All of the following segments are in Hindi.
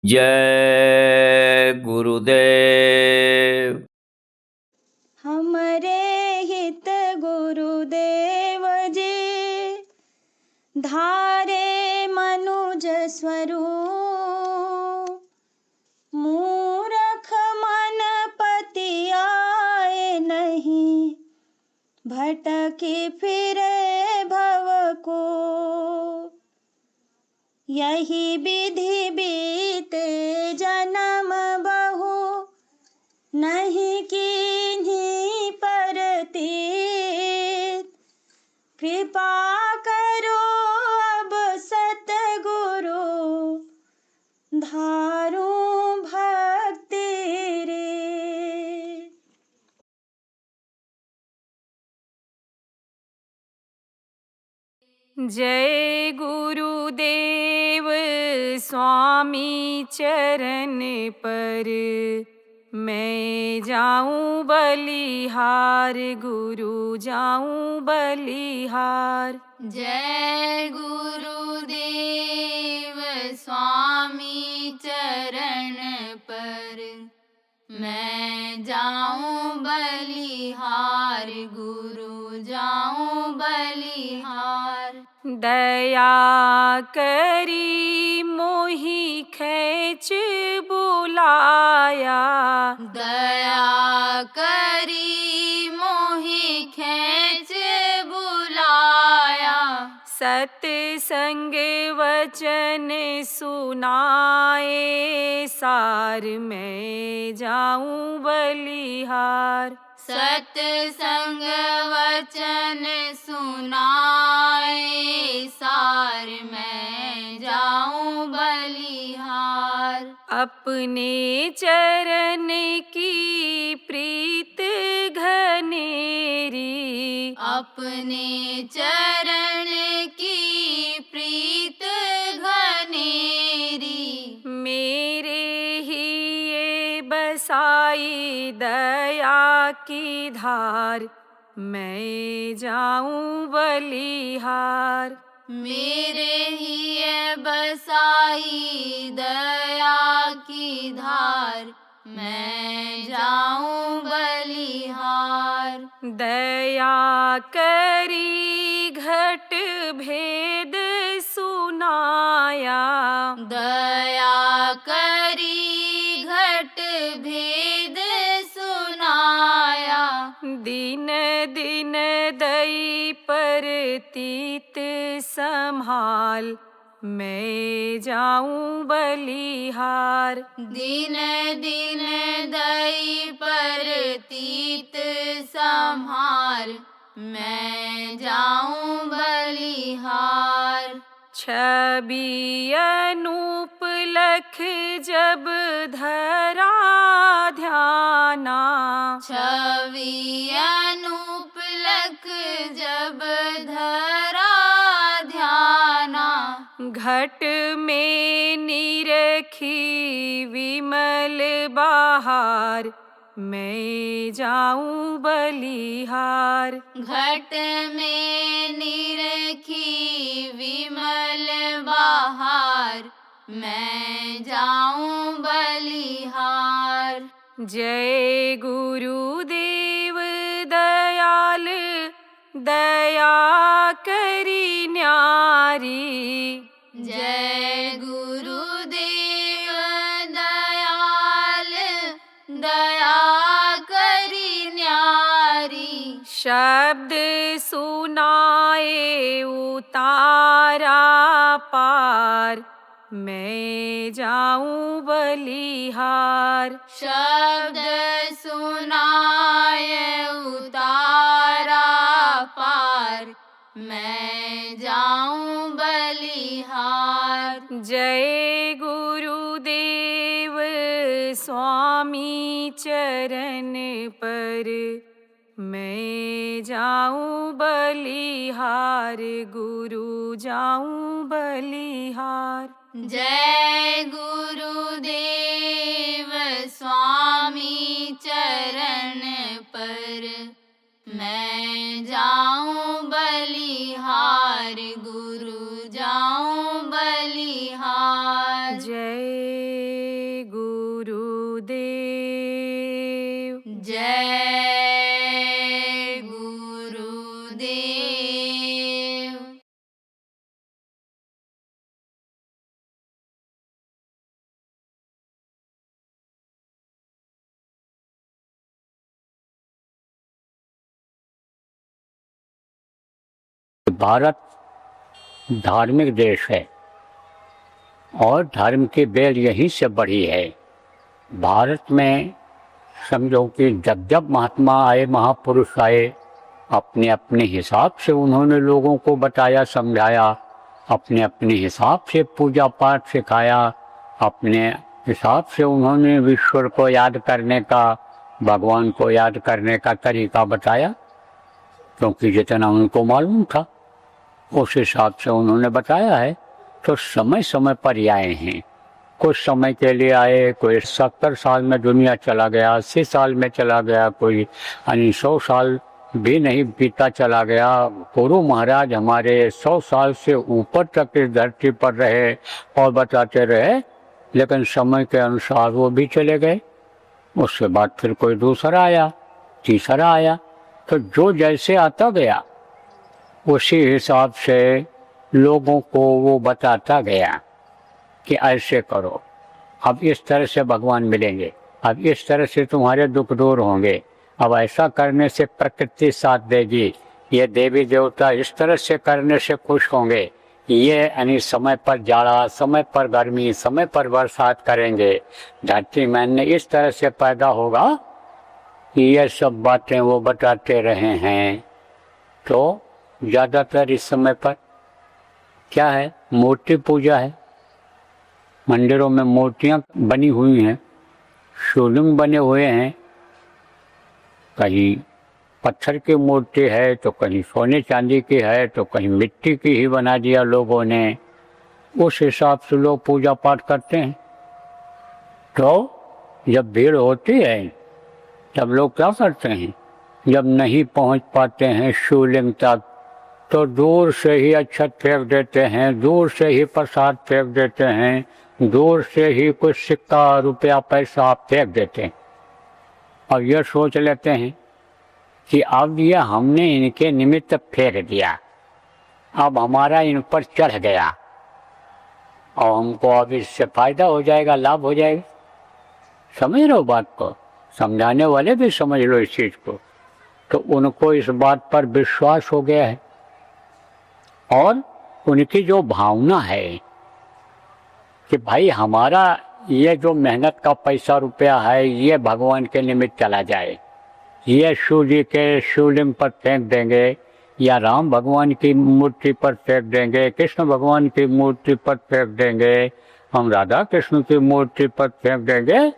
जय गुरुदेव। हमरे हित गुरुदेव जी धारे मनुज स्वरूप। मूरख मन पति आए नहीं, भटकी फिरे भव को। यही विधि बीते जन्म बहु, नहीं कीन्ही परतीत। कृपा करो अब सतगुरु, धारू भक्ति रे। जय गुरुदेव स्वामी चरण पर मैं जाऊं बलिहार, गुरु जाऊं बलिहार। जय गुरुदेव स्वामी चरण पर मैं जाऊं बलिहार, गुरु जाऊं बलिहार। दया करी मोहि खैच बुलाया, दया करी मोहि खैच बुलाया। सत्संग वचन सुनाए सार मैं जाऊं बलिहार। सत्संग वचन सुनाए सार मैं जाऊं बलिहार। अपने चरण की प्रीत घनेरी, अपने चरण की प्रीत घनेरी। मेरे ही ये बसाई दया की धार मैं जाऊं बलिहार। मेरे ही बसाई दया की धार मैं जाऊं बलिहार। दया करी घट भेद सुनाया, दया करी घट भेद सुनाया। दिन दिन दई परतीत संभाल मैं जाऊं बलिहार। दिन दिन दई परतीत संभार मैं जाऊं बलिहार। छवि अनूप लख जब धरा ध्याना, छवि अनूप लख जब धरा ध्याना। घट में निरखी विमल बहार मैं जाऊं बलिहार। घट में निरखी विमल बहार मैं जाऊं बलिहार। जय गुरुदेव दयाल दया करी न्यारी। जय गुरुदेव दयाल दया करी न्यारी। शब्द सुनाए उतारा पार मैं जाऊं बलिहार। शब्द सुनाए उतारा पार मैं जाऊं बलिहार। जय गुरुदेव स्वामी चरण पर मैं जाऊं बलिहार, गुरु जाऊं बलिहार। जय गुरुदेव स्वामी चरण पर मैं जाऊं बलिहार, गुरु जाऊं बलिहार। जय देव। भारत धार्मिक देश है और धर्म की बेल यहीं से बढ़ी है। भारत में समझो कि जब जब महात्मा आए, महापुरुष आए, अपने अपने हिसाब से उन्होंने लोगों को बताया, समझाया, अपने अपने हिसाब से पूजा पाठ सिखाया, अपने हिसाब से उन्होंने ईश्वर को याद करने का, भगवान को याद करने का तरीका बताया, क्योंकि जितना उनको मालूम था उस हिसाब से उन्होंने बताया है। तो समय समय पर ये आए हैं। कुछ समय के लिए आए, कोई 70 साल में दुनिया चला गया, 80 साल में चला गया, कोई 100 साल भी नहीं बीता चला गया। गुरु महाराज हमारे 100 साल से ऊपर तक इस धरती पर रहे और बताते रहे, लेकिन समय के अनुसार वो भी चले गए। उसके बाद फिर कोई दूसरा आया, तीसरा आया, तो जो जैसे आता गया उसी हिसाब से लोगों को वो बताता गया कि ऐसे करो, अब इस तरह से भगवान मिलेंगे, अब इस तरह से तुम्हारे दुख दूर होंगे, अब ऐसा करने से प्रकृति साथ देगी, ये देवी देवता इस तरह से करने से खुश होंगे, ये यानी समय पर जाड़ा, समय पर गर्मी, समय पर बरसात करेंगे, धरती मैंने इस तरह से पैदा होगा। ये सब बातें वो बताते रहे हैं। तो ज़्यादातर इस समय पर क्या है, मूर्ति पूजा है। मंदिरों में मूर्तियाँ बनी हुई हैं, शिवलिंग बने हुए हैं, कहीं पत्थर की मूर्ति है तो कहीं सोने चांदी की है तो कहीं मिट्टी की ही बना दिया लोगों ने। उस हिसाब से लोग पूजा पाठ करते हैं। तो जब भीड़ होती है तब लोग क्या करते हैं, जब नहीं पहुंच पाते हैं शिवलिंग तक तो दूर से ही अक्षत फेंक देते हैं, दूर से ही प्रसाद फेंक देते हैं, दूर से ही कुछ सिक्का, रुपया, पैसा फेंक देते हैं और यह सोच लेते हैं कि अब यह हमने इनके निमित्त फेंक दिया, अब हमारा इन पर चढ़ गया और हमको अब इससे फायदा हो जाएगा, लाभ हो जाएगा। समझ लो बात को, समझाने वाले भी समझ लो इस चीज को। तो उनको इस बात पर विश्वास हो गया है और उनकी जो भावना है कि भाई हमारा ये जो मेहनत का पैसा रुपया है ये भगवान के निमित्त चला जाए, ये शिव जी के शिवलिंग पर फेंक देंगे या राम भगवान की मूर्ति पर फेंक देंगे, कृष्ण भगवान की मूर्ति पर फेंक देंगे, हम राधा कृष्ण की मूर्ति पर फेंक देंगे,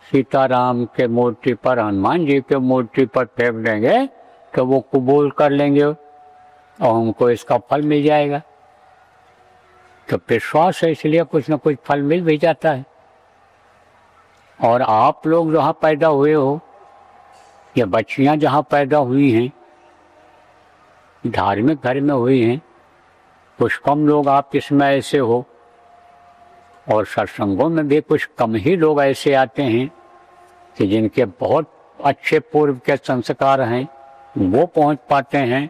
सीताराम के मूर्ति पर, हनुमान जी के मूर्ति पर फेंक देंगे, तो वो कबूल कर लेंगे और हमको इसका फल मिल जाएगा। तो विश्वास है, इसलिए कुछ न कुछ फल मिल भी जाता है। और आप लोग जहाँ पैदा हुए हो, ये बच्चियाँ जहाँ पैदा हुई हैं, धार्मिक घर में हुई हैं, कुछ कम लोग आप इसमें ऐसे हो और सत्संगों में भी कुछ कम ही लोग ऐसे आते हैं कि जिनके बहुत अच्छे पूर्व के संस्कार हैं, वो पहुंच पाते हैं।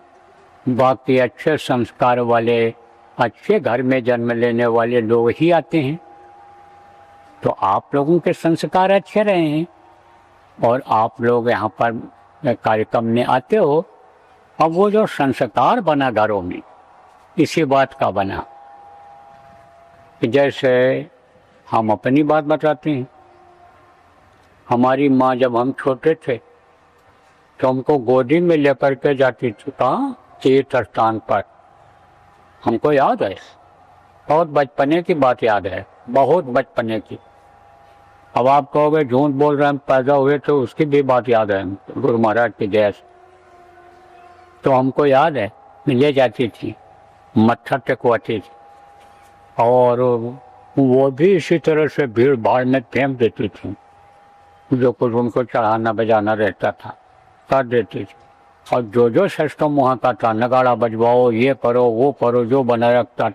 बाकी अच्छे संस्कार वाले, अच्छे घर में जन्म लेने वाले लोग ही आते हैं। तो आप लोगों के संस्कार अच्छे रहे हैं और आप लोग यहाँ पर कार्यक्रम में आते हो। अब वो जो संस्कार बना घरों में, इसी बात का बना कि जैसे हम अपनी बात बताते हैं, हमारी माँ जब हम छोटे थे तो हमको गोदी में लेकर के जाती थी, कहाँ, तीर्थ स्थान पर। हमको याद है, बहुत बचपने की बात याद है, बहुत बचपने की। अब आप कहोगे झूठ बोल रहे हैं, पैदा हुए तो उसकी भी बात याद है, गुरु महाराज की जय से। तो हमको याद है, ले जाती थी, मत्था टेकवाती थी और वो भी इसी तरह से भीड़ भाड़ में फेंक देती थी, जो कुछ उनको चढ़ाना बजाना रहता था कर देती थी। और जो जो सिस्टम वहाँ का था, नगाड़ा बजवाओ, ये करो वो करो, जो बना रखता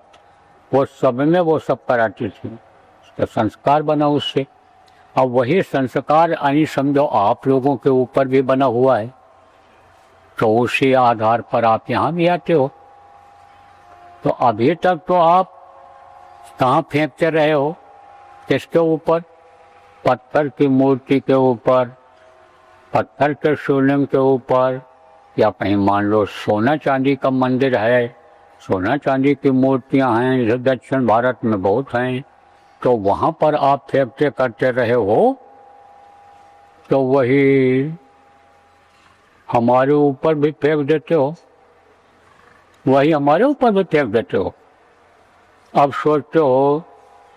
वो सब में वो सब कराती थी। तो संस्कार बना उससे। अब वही संस्कार यानी समझो आप लोगों के ऊपर भी बना हुआ है। तो उसी आधार पर आप यहाँ भी आते हो। तो अभी तक तो आप कहाँ फेंकते रहे हो? किसके ऊपर? पत्थर की मूर्ति के ऊपर, पत्थर के शिवलिंग के ऊपर, या कहीं मान लो सोना चांदी का मंदिर है, सोना चांदी की मूर्तियां हैं, इधर दक्षिण भारत में बहुत हैं, तो वहाँ पर आप फेंकते करते रहे हो। तो वही हमारे ऊपर भी फेंक देते हो, वही हमारे ऊपर भी फेंक देते हो। अब सोचते हो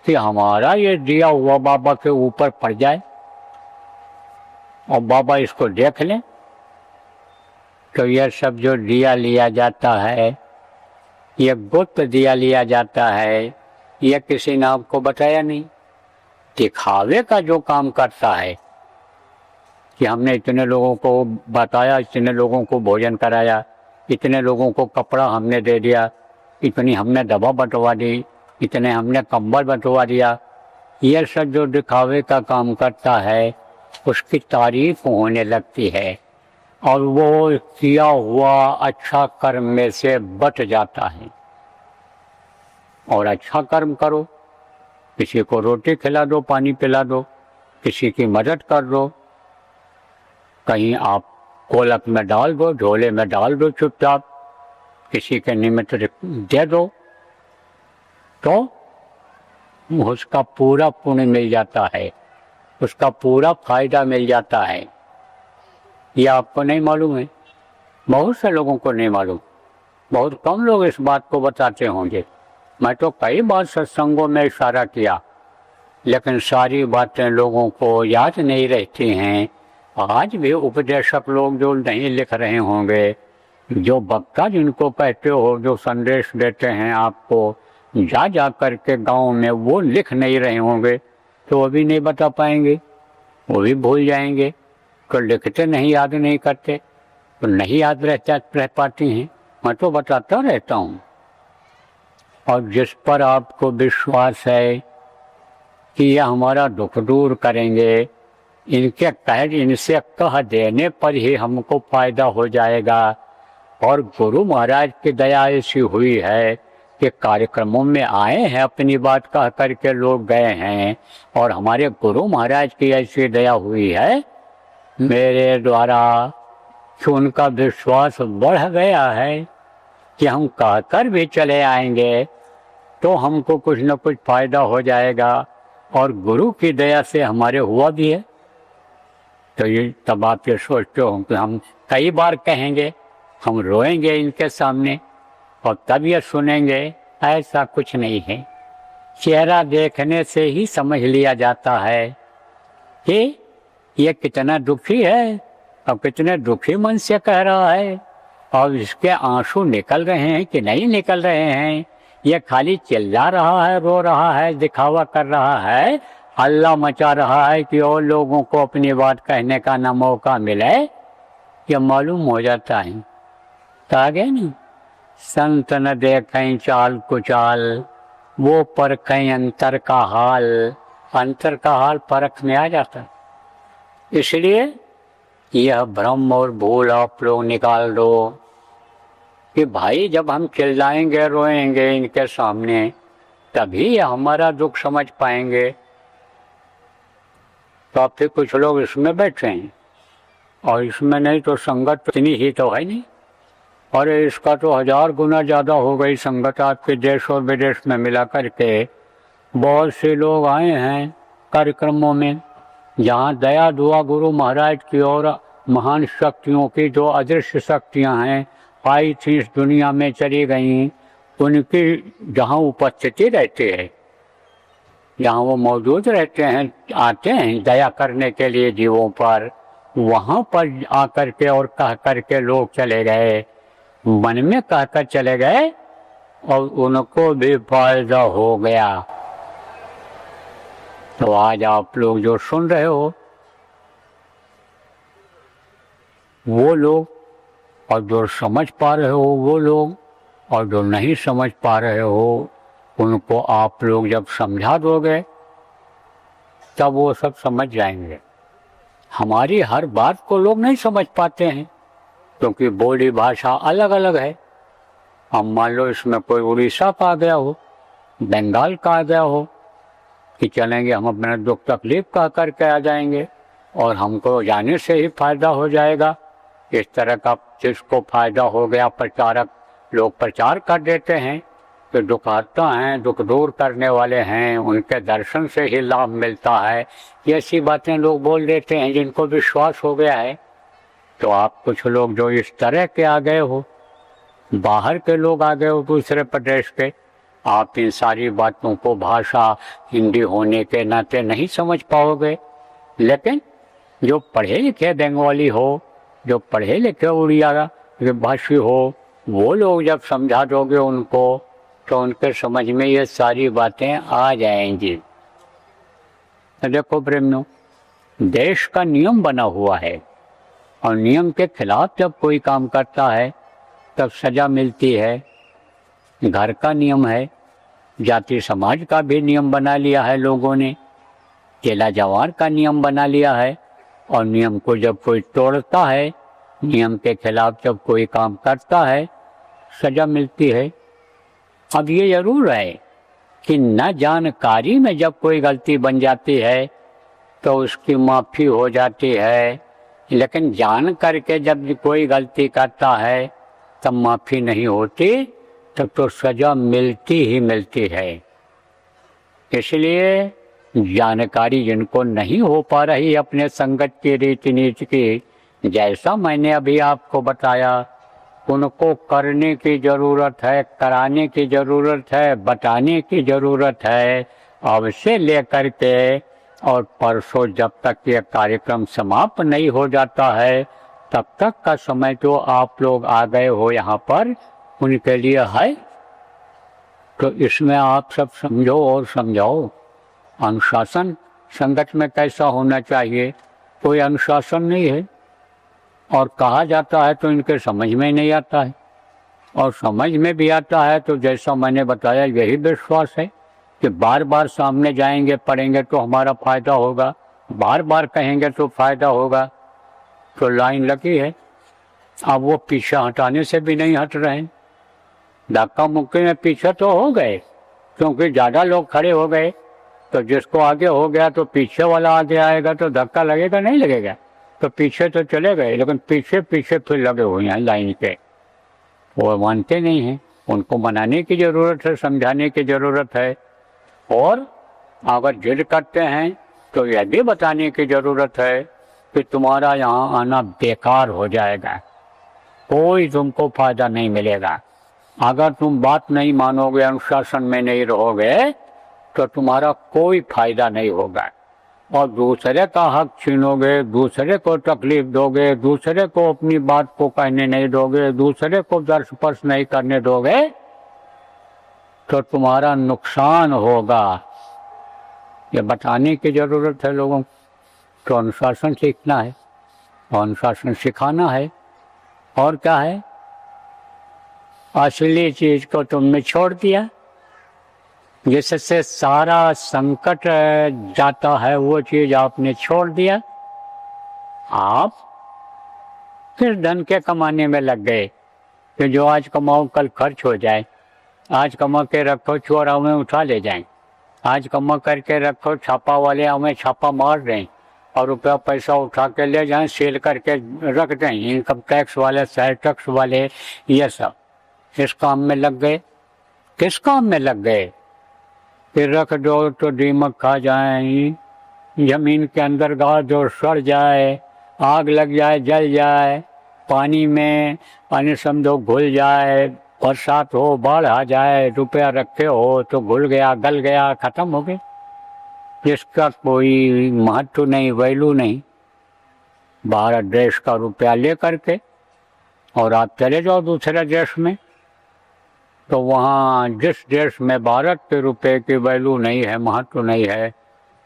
कि हमारा ये दिया हुआ बाबा के ऊपर पड़ जाए और बाबा इसको देख लें। तो यह सब जो दिया लिया जाता है, ये गुप्त दिया लिया जाता है, यह किसी ने आपको बताया नहीं। दिखावे का जो काम करता है कि हमने इतने लोगों को बताया, इतने लोगों को भोजन कराया, इतने लोगों को कपड़ा हमने दे दिया, इतनी हमने दवा बंटवा दी, इतने हमने कंबल बंटवा दिया, यह सब जो दिखावे का काम करता है उसकी तारीफ होने लगती है और वो किया हुआ अच्छा कर्म में से बच जाता है। और अच्छा कर्म करो, किसी को रोटी खिला दो, पानी पिला दो, किसी की मदद कर दो, कहीं आप कोलक में डाल दो, झोले में डाल दो, चुपचाप किसी के निमित्त दे दो, तो उसका पूरा पुण्य मिल जाता है, उसका पूरा फायदा मिल जाता है। ये आपको नहीं मालूम है, बहुत से लोगों को नहीं मालूम, बहुत कम लोग इस बात को बताते होंगे। मैं तो कई बार सत्संगों में इशारा किया, लेकिन सारी बातें लोगों को याद नहीं रहती हैं। आज भी उपदेशक लोग जो नहीं लिख रहे होंगे, जो वक्ता जिनको कहते हो, जो संदेश देते हैं आपको जा जा करके गांव में, वो लिख नहीं रहे होंगे, तो वो भी नहीं बता पाएंगे, वो भी भूल जाएंगे। तो लिखते नहीं, याद नहीं करते, तो नहीं याद रह पाती हैं। मैं तो बताता रहता हूँ। और जिस पर आपको विश्वास है कि ये हमारा दुख दूर करेंगे, इनसे कह देने पर ही हमको फायदा हो जाएगा। और गुरु महाराज की दया ऐसी हुई है कि कार्यक्रमों में आए हैं, अपनी बात कह करके लोग गए हैं, और हमारे गुरु महाराज की ऐसी दया हुई है मेरे द्वारा कि उनका विश्वास बढ़ गया है कि हम कहकर भी चले आएंगे तो हमको कुछ न कुछ फायदा हो जाएगा। और गुरु की दया से हमारे हुआ भी है। तो ये तब आप ये सोचते हो कि हम कई बार कहेंगे, हम रोएंगे इनके सामने और तब ये सुनेंगे, ऐसा कुछ नहीं है। चेहरा देखने से ही समझ लिया जाता है कि ये कितना दुखी है और कितने दुखी मन से कह रहा है, और इसके आंसू निकल रहे हैं कि नहीं निकल रहे हैं। ये खाली चिल्ला रहा है, रो रहा है, दिखावा कर रहा है, हल्ला मचा रहा है कि और लोगों को अपनी बात कहने का ना मौका मिले, ये मालूम हो जाता है। तो आगे ना, संत न देखें चाल कुचाल, वो परखें अंतर का हाल। अंतर का हाल परख में आ जाता है। इसलिए यह भ्रम और भूल आप लोग निकाल दो कि भाई जब हम चिल्लाएंगे, रोएंगे इनके सामने, तभी ये हमारा दुख समझ पाएंगे। तो अब फिर कुछ लोग इसमें बैठे हैं और इसमें नहीं तो संगत इतनी ही तो है नहीं। और इसका तो 1000 गुना ज़्यादा हो गई संगत आपके देश और विदेश में मिला करके। बहुत से लोग आए हैं कार्यक्रमों में जहाँ दया दुआ गुरु महाराज की और महान शक्तियों की जो अदृश्य शक्तियाँ हैं आई थी, इस दुनिया में चली गई, उनकी जहाँ उपस्थिति रहती है, जहाँ वो मौजूद रहते हैं, आते हैं दया करने के लिए जीवों पर, वहाँ पर आकर के और कह कर के लोग चले गए, मन में कहकर चले गए और उनको भी फायदा हो गया। तो आज आप लोग जो सुन रहे हो वो लोग, और जो समझ पा रहे हो वो लोग, और जो नहीं समझ पा रहे हो उनको आप लोग जब समझा दोगे तब वो सब समझ जाएंगे। हमारी हर बात को लोग नहीं समझ पाते हैं, क्योंकि बोली भाषा अलग अलग है। अब मान लो इसमें कोई उड़ीसा का आ गया हो, बंगाल का आ गया हो कि चलेंगे हम अपना दुख तकलीफ कह करके आ जाएंगे और हमको जाने से ही फायदा हो जाएगा, इस तरह का जिसको फायदा हो गया प्रचारक लोग प्रचार कर देते हैं कि दुखहर्ता हैं, दुख दूर करने वाले हैं, उनके दर्शन से ही लाभ मिलता है, ये ऐसी बातें लोग बोल देते हैं जिनको विश्वास हो गया है। तो आप कुछ लोग जो इस तरह के आ गए हो, बाहर के लोग आ गए हो दूसरे प्रदेश के, आप इन सारी बातों को भाषा हिंदी होने के नाते नहीं समझ पाओगे। लेकिन जो पढ़े लिखे बंगाली हो, जो पढ़े लिखे उड़िया भाषी हो, वो लोग जब समझा दोगे उनको तो उनके समझ में ये सारी बातें आ जाएंगी। देखो प्रेमियों, देश का नियम बना हुआ है और नियम के खिलाफ जब कोई काम करता है तब सजा मिलती है। घर का नियम है, जाति समाज का भी नियम बना लिया है लोगों ने, चेला जवार का नियम बना लिया है, और नियम को जब कोई तोड़ता है, नियम के खिलाफ जब कोई काम करता है, सजा मिलती है। अब ये जरूर है कि न जानकारी में जब कोई गलती बन जाती है तो उसकी माफ़ी हो जाती है, लेकिन जान करके जब कोई गलती करता है तब माफ़ी नहीं होती, तब तो सजा मिलती ही मिलती है। इसलिए जानकारी जिनको नहीं हो पा रही अपने संगत की रीति नीति की, जैसा मैंने अभी आपको बताया, उनको करने की ज़रूरत है, कराने की ज़रूरत है, बताने की ज़रूरत है। अब से लेकर के और परसों जब तक ये कार्यक्रम समाप्त नहीं हो जाता है तब तक का समय जो आप लोग आ गए हो यहाँ पर, उनके लिए है। तो इसमें आप सब समझो और समझाओ। अनुशासन संगत में कैसा होना चाहिए, कोई अनुशासन नहीं है, और कहा जाता है तो इनके समझ में नहीं आता है, और समझ में भी आता है तो जैसा मैंने बताया यही विश्वास है कि बार बार सामने जाएंगे पढ़ेंगे तो हमारा फायदा होगा, बार बार कहेंगे तो फायदा होगा। तो लाइन लगी है, अब वो पीछे हटाने से भी नहीं हट रहे हैं। धक्का मुक्की में पीछे तो हो गए क्योंकि ज़्यादा लोग खड़े हो गए, तो जिसको आगे हो गया तो पीछे वाला आगे आएगा तो धक्का लगेगा नहीं लगेगा, तो पीछे तो चले गए, लेकिन पीछे पीछे फिर लगे हुए हैं लाइन के। वो मानते नहीं हैं, उनको मनाने की ज़रूरत है, समझाने की ज़रूरत है, और अगर जिद करते हैं तो यह भी बताने की ज़रूरत है कि तुम्हारा यहाँ आना बेकार हो जाएगा, कोई तुमको फायदा नहीं मिलेगा। अगर तुम बात नहीं मानोगे, अनुशासन में नहीं रहोगे, तो तुम्हारा कोई फायदा नहीं होगा, और दूसरे का हक छीनोगे, दूसरे को तकलीफ दोगे, दूसरे को अपनी बात को कहने नहीं दोगे, दूसरे को दर्श स्पर्श नहीं करने दोगे, तो तुम्हारा नुकसान होगा। ये बताने की ज़रूरत है लोगों को। तो अनुशासन सीखना है, अनुशासन सिखाना है, और क्या है, असली चीज़ को तुमने छोड़ दिया, जिससे सारा संकट जाता है, वो चीज़ आपने छोड़ दिया। आप फिर धन के कमाने में लग गए कि जो आज कमाओ कल खर्च हो जाए, आज कमा के रखो चोर हमें उठा ले जाएं, आज कमा करके रखो छापा वाले हमें छापा मार दें और रुपया पैसा उठा के ले जाएं, सील करके रख दें, इनकम टैक्स वाले, सेल टैक्स वाले, ये सब इस काम में लग गए। किस काम में लग गए? फिर रख दो तो दीमक खा जाए, जमीन के अंदर गाड़ दो सड़ जाए, आग लग जाए, जल जाए, पानी में पानी समझो घुल जाए, बरसात हो बाढ़ आ जाए, रुपया रखे हो तो घुल गया, गल गया, खत्म हो गए, जिसका कोई महत्व नहीं, वैल्यू नहीं। भारत देश का रुपया ले करके और आप चले जाओ दूसरे देश में, तो वहाँ जिस देश में भारत के रुपए की वैल्यू नहीं है, महत्व नहीं है,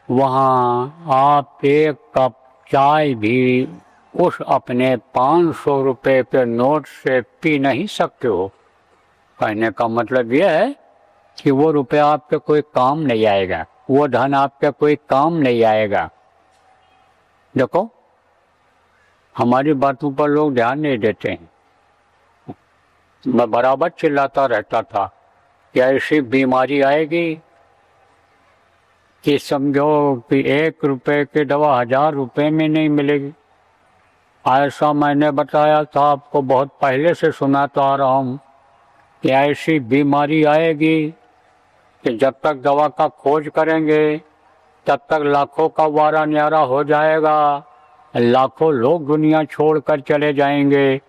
वहाँ आप एक कप चाय भी उस अपने 500 रुपये के नोट से पी नहीं सकते हो। कहने का मतलब यह है कि वो रुपया आपके कोई काम नहीं आएगा, वो धन आपके कोई काम नहीं आएगा। देखो हमारी बातों पर लोग ध्यान नहीं देते हैं। मैं बराबर चिल्लाता रहता था कि ऐसी बीमारी आएगी कि समझो कि 1 रुपए की दवा 1000 रुपए में नहीं मिलेगी। ऐसा मैंने बताया था आपको, बहुत पहले से सुनाता आ रहा हूँ कि ऐसी बीमारी आएगी कि जब तक दवा का खोज करेंगे तब तक लाखों का वारा न्यारा हो जाएगा, लाखों लोग दुनिया छोड़कर चले जाएंगे।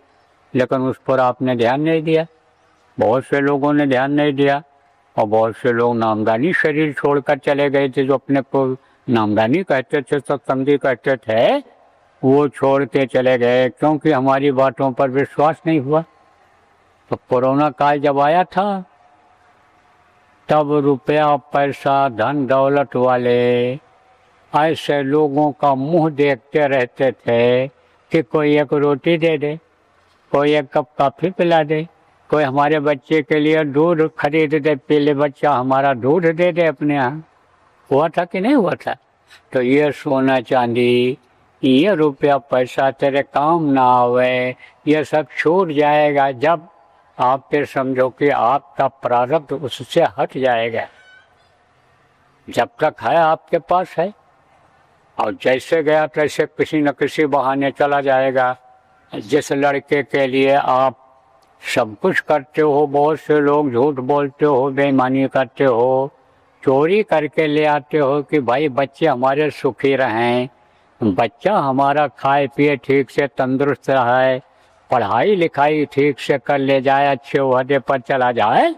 लेकिन उस पर आपने ध्यान नहीं दिया, बहुत से लोगों ने ध्यान नहीं दिया, और बहुत से लोग नामदानी शरीर छोड़कर चले गए थे, जो अपने को नामदानी कहते थे, सत्संगी कहते थे, वो छोड़ के चले गए क्योंकि हमारी बातों पर विश्वास नहीं हुआ। तो कोरोना काल जब आया था तब रुपया पैसा धन दौलत वाले ऐसे लोगों का मुंह देखते रहते थे कि कोई एक रोटी दे दे, कोई एक कप कॉफी पिला दे, कोई हमारे बच्चे के लिए दूध खरीद दे, पीले बच्चा हमारा दूध दे दे अपने यहाँ। हुआ था कि नहीं हुआ था? तो ये सोना चांदी, ये रुपया पैसा तेरे काम ना आवे, ये सब छूट जाएगा जब आप फिर समझो कि आपका प्रारब्ध उससे हट जाएगा। जब तक है आपके पास है, और जैसे गया तैसे किसी न किसी बहाने चला जाएगा। जिस लड़के के लिए आप सब कुछ करते हो, बहुत से लोग झूठ बोलते हो, बेईमानी करते हो, चोरी करके ले आते हो कि भाई बच्चे हमारे सुखी रहें, बच्चा हमारा खाए पिए ठीक से तंदुरुस्त रहे, पढ़ाई लिखाई ठीक से कर ले जाए, अच्छे ओहदे पर चला जाए।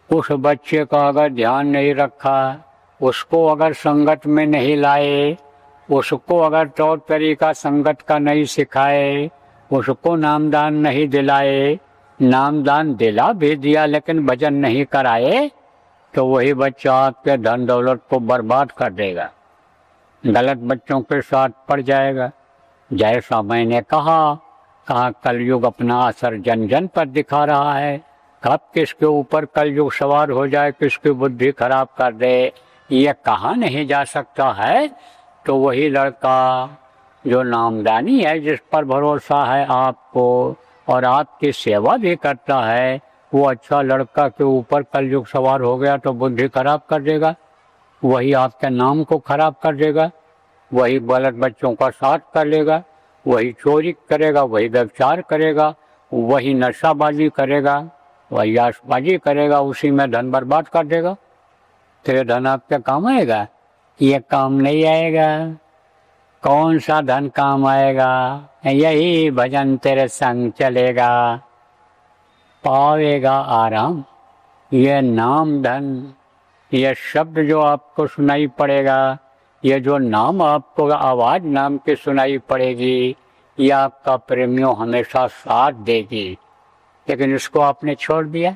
उस बच्चे का अगर ध्यान नहीं रखा, उसको अगर संगत में नहीं लाए, उसको अगर तौर तरीका संगत का नहीं सिखाए, उसको नामदान नहीं दिलाए, नामदान दिला भी दिया लेकिन भजन नहीं कराए, तो वही बच्चा आपके धन दौलत को बर्बाद कर देगा, गलत बच्चों के साथ पड़ जाएगा। जैसा मैंने कहा कलयुग अपना असर जन जन पर दिखा रहा है। कब किसके ऊपर कलयुग सवार हो जाए, किसकी बुद्धि खराब कर दे, ये कहा नहीं जा सकता है। तो वही लड़का जो नामदानी है, जिस पर भरोसा है आपको और आपकी सेवा भी करता है, वो अच्छा लड़का के ऊपर कलयुग सवार हो गया तो बुद्धि खराब कर देगा, वही आपके नाम को खराब कर देगा, वही गलत बच्चों का साथ कर लेगा, वही चोरी करेगा, वही व्यभिचार करेगा, वही नशाबाजी करेगा, वही आशबाजी करेगा, उसी में धन बर्बाद कर देगा। तो ये धन आपके काम आएगा? ये काम नहीं आएगा। कौन सा धन काम आएगा? यही भजन तेरे संग चलेगा, पावेगा आराम। ये नाम धन, ये शब्द जो आपको सुनाई पड़ेगा, ये जो नाम आपको आवाज नाम की सुनाई पड़ेगी, ये आपका प्रेमियों हमेशा साथ देगी। लेकिन इसको आपने छोड़ दिया,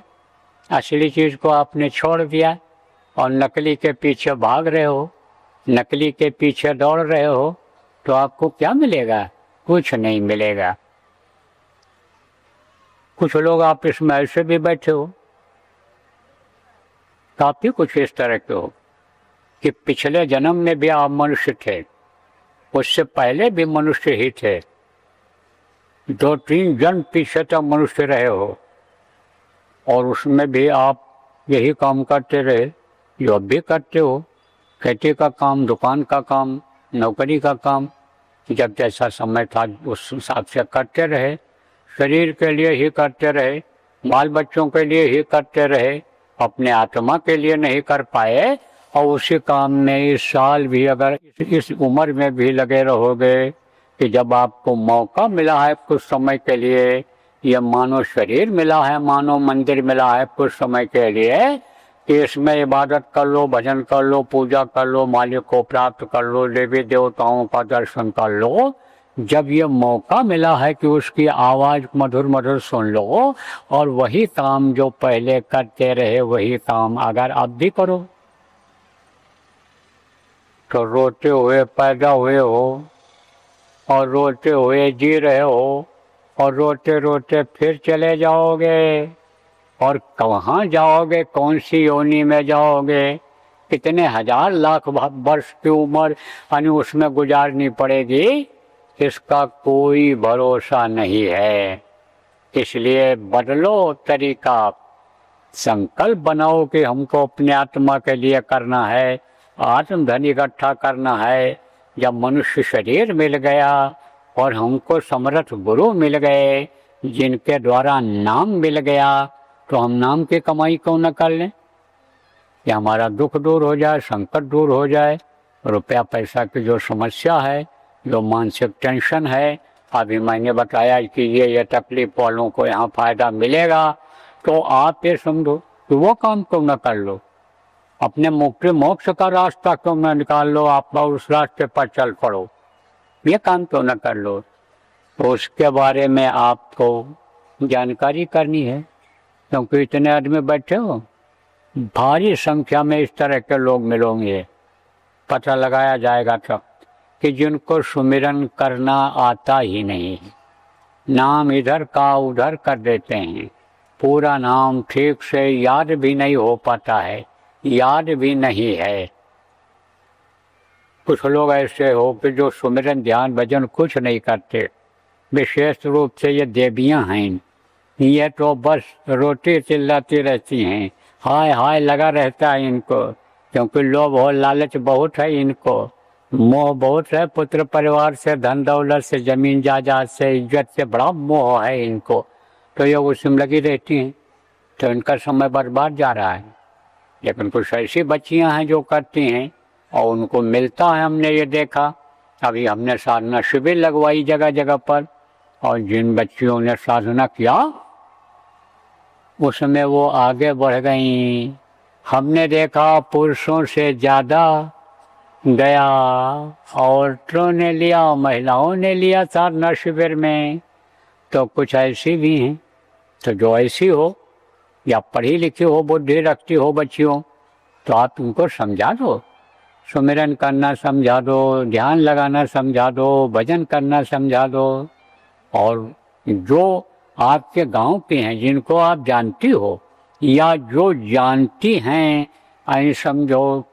असली चीज को आपने छोड़ दिया और नकली के पीछे भाग रहे हो, नकली के पीछे दौड़ रहे हो, तो आपको क्या मिलेगा? कुछ नहीं मिलेगा। कुछ लोग आप इसमें ऐसे भी बैठे हो, काफी कुछ इस तरह के हो कि पिछले जन्म में भी आप मनुष्य थे, उससे पहले भी मनुष्य ही थे, 2-3 जन्म पीछे तक मनुष्य रहे हो, और उसमें भी आप यही काम करते रहे जो अब भी करते हो। खेती का काम, दुकान का काम, नौकरी का काम, जब जैसा समय था उस हिसाब से करते रहे, शरीर के लिए ही करते रहे, बाल बच्चों के लिए ही करते रहे, अपने आत्मा के लिए नहीं कर पाए। और उसी काम में इस साल भी अगर इस उम्र में भी लगे रहोगे कि जब आपको मौका मिला है कुछ समय के लिए, ये मानो शरीर मिला है, मानो मंदिर मिला है कुछ समय के लिए, कि इसमें इबादत कर लो, भजन कर लो, पूजा कर लो, मालिक को प्राप्त कर लो, देवी देवताओं का दर्शन कर लो। जब ये मौका मिला है कि उसकी आवाज मधुर मधुर सुन लो, और वही काम जो पहले करते रहे वही काम अगर अब भी करो, तो रोते हुए पैदा हुए हो और रोते हुए जी रहे हो, और रोते रोते फिर चले जाओगे। और कहाँ जाओगे, कौन सी योनि में जाओगे, कितने हजार लाख वर्ष की उम्र यानी उसमें गुजारनी पड़ेगी, इसका कोई भरोसा नहीं है। इसलिए बदलो तरीका, संकल्प बनाओ कि हमको अपने आत्मा के लिए करना है, आत्मधन इकट्ठा करना है। जब मनुष्य शरीर मिल गया और हमको समर्थ गुरु मिल गए जिनके द्वारा नाम मिल गया, तो हम नाम की कमाई क्यों न कर लें कि हमारा दुख दूर हो जाए, संकट दूर हो जाए। रुपया पैसा की जो समस्या है, जो मानसिक टेंशन है, अभी मैंने बताया कि ये तकलीफ वालों को यहाँ फायदा मिलेगा, तो आप ये समझो कि वो काम क्यों न कर लो, अपने मुक्ति मोक्ष का रास्ता क्यों न निकाल लो, आप उस रास्ते पर चल पड़ो, ये काम क्यों न कर लो। तो उसके बारे में आपको जानकारी करनी है, क्योंकि इतने आदमी बैठे हो, भारी संख्या में इस तरह के लोग मिलेंगे। पता लगाया जाएगा तब कि जिनको सुमिरन करना आता ही नहीं, नाम इधर का उधर कर देते हैं, पूरा नाम ठीक से याद भी नहीं हो पाता है, याद भी नहीं है। कुछ लोग ऐसे हो कि जो सुमिरन ध्यान भजन कुछ नहीं करते, विशेष रूप से ये देवियां हैं, ये तो बस रोटी चिल्लाती रहती हैं, हाय हाय लगा रहता है इनको, क्योंकि लोभ और लालच बहुत है इनको, मोह बहुत है, पुत्र परिवार से, धन दौलत से, जमीन जायदाद से, इज्जत से बड़ा मोह है इनको, तो ये उसमें लगी रहती हैं, तो इनका समय बर्बाद जा रहा है। लेकिन कुछ ऐसी बच्चियां हैं जो करती हैं और उनको मिलता है, हमने ये देखा। अभी हमने साधना शिविर लगवाई जगह जगह पर, और जिन बच्चियों ने साधना किया उसमें वो आगे बढ़ गई। हमने देखा पुरुषों से ज़्यादा गया औरतों ने लिया, महिलाओं ने लिया साधना शिविर में। तो कुछ ऐसी भी हैं, तो जो ऐसी हो या पढ़ी लिखी हो, बुद्धि रखती हो बच्चियों, तो आप उनको समझा दो, सुमिरन करना समझा दो, ध्यान लगाना समझा दो, भजन करना समझा दो। और जो आपके गांव के हैं, जिनको आप जानती हो या जो जानती हैं, ऐ समझो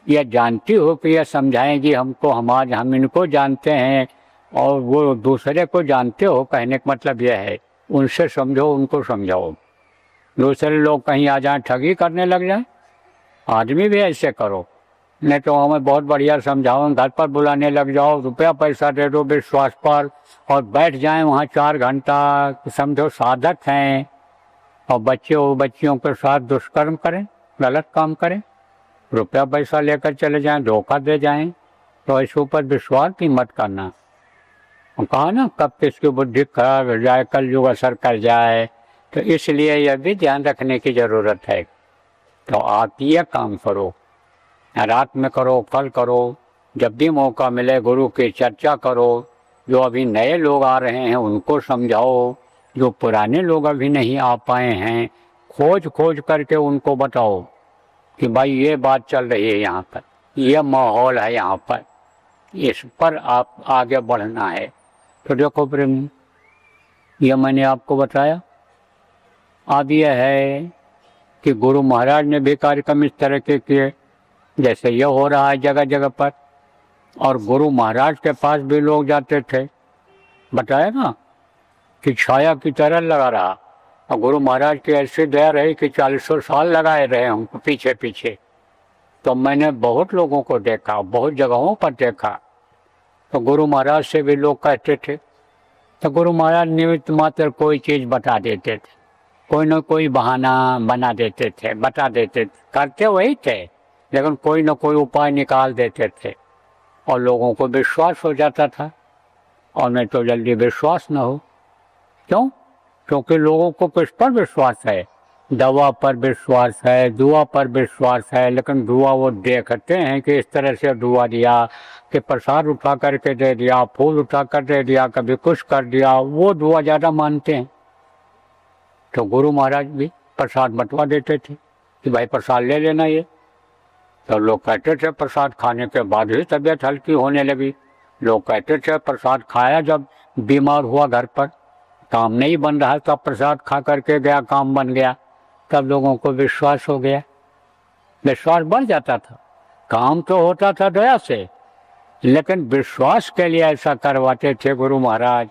या जानती हो कि यह समझाएंगी हमको, हम इनको जानते हैं और वो दूसरे को जानते हो, कहने का मतलब यह है उनसे समझो, उनको समझाओ। दूसरे लोग कहीं आ जाएं, ठगी करने लग जाएं, आदमी भी ऐसे करो, नहीं तो हमें बहुत बढ़िया समझाओ, घर पर बुलाने लग जाओ, रुपया पैसा दे दो विश्वास पर और बैठ जाएं वहाँ 4 घंटा, समझो साधक हैं, और बच्चियों के साथ दुष्कर्म करें, गलत काम करें, रुपया पैसा लेकर चले जाएं, धोखा दे जाएं, तो इसके ऊपर विश्वास भी मत करना। कहा ना कब किसकी बुद्धि खराब हो जाए, कल युग असर कर जाए, तो इसलिए यह भी ध्यान रखने की ज़रूरत है। तो आप ये काम करो, रात में करो, कल करो, जब भी मौका मिले गुरु की चर्चा करो। जो अभी नए लोग आ रहे हैं उनको समझाओ, जो पुराने लोग अभी नहीं आ पाए हैं खोज करके उनको बताओ कि भाई ये बात चल रही है यहाँ पर, ये माहौल है यहाँ पर, इस पर आप आगे बढ़ना है। तो देखो प्रेम, ये मैंने आपको बताया। अब यह है कि गुरु महाराज ने भी कार्यक्रम इस तरह के किए, जैसे यह हो रहा है जगह जगह पर, और गुरु महाराज के पास भी लोग जाते थे, बताया ना कि छाया की तरह लगा रहा, और गुरु महाराज की ऐसी दया रही कि 40 साल लगाए रहे हमको पीछे पीछे। तो मैंने बहुत लोगों को देखा, बहुत जगहों पर देखा, तो गुरु महाराज से भी लोग कहते थे, तो गुरु महाराज निमित्त मात्र कोई चीज़ बता देते थे, कोई न कोई बहाना बना देते थे, बता देते थे, करते वही थे, लेकिन कोई न कोई उपाय निकाल देते थे और लोगों को विश्वास हो जाता था। और नहीं तो जल्दी विश्वास न हो, क्यों? क्योंकि लोगों को किस पर विश्वास है? दवा पर विश्वास है, दुआ पर विश्वास है, लेकिन दुआ वो देखते हैं कि इस तरह से दुआ दिया कि प्रसाद उठा करके दे दिया, फूल उठा कर दे दिया, कभी कुछ कर दिया, वो दुआ ज़्यादा मानते हैं। तो गुरु महाराज भी प्रसाद बंटवा देते थे कि भाई प्रसाद ले लेना ये। तो लोग कहते थे प्रसाद खाने के बाद ही तबीयत हल्की होने लगी। लोग कहते थे प्रसाद खाया, जब बीमार हुआ घर पर, काम नहीं बन रहा, तब प्रसाद खा करके गया, काम बन गया, तब लोगों को विश्वास हो गया, विश्वास बढ़ जाता था। काम तो होता था दया से, लेकिन विश्वास के लिए ऐसा करवाते थे गुरु महाराज।